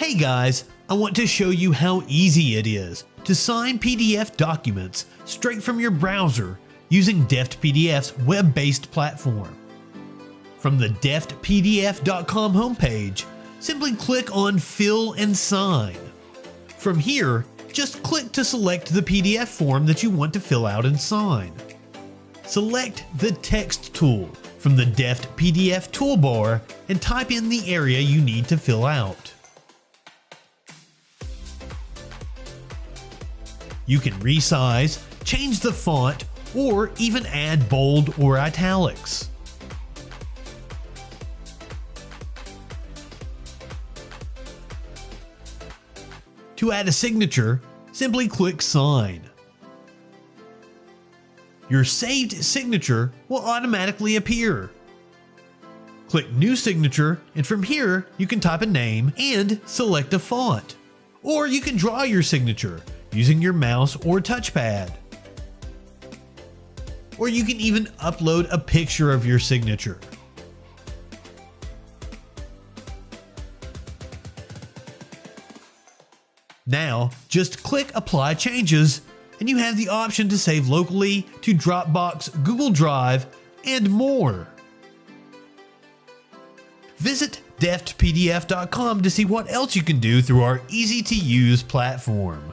Hey guys, I want to show you how easy it is to sign PDF documents straight from your browser using DeftPDF's web-based platform. From the DeftPDF.com homepage, simply click on Fill and Sign. From here, just click to select the PDF form that you want to fill out and sign. Select the Text tool from the DeftPDF toolbar and type in the area you need to fill out. You can resize, change the font, or even add bold or italics. To add a signature, simply click Sign. Your saved signature will automatically appear. Click New Signature, and from here you can type a name and select a font. Or you can draw your signature using your mouse or touchpad. Or you can even upload a picture of your signature. Now, just click Apply Changes, and you have the option to save locally to Dropbox, Google Drive, and more. Visit DeftPDF.com to see what else you can do through our easy-to-use platform.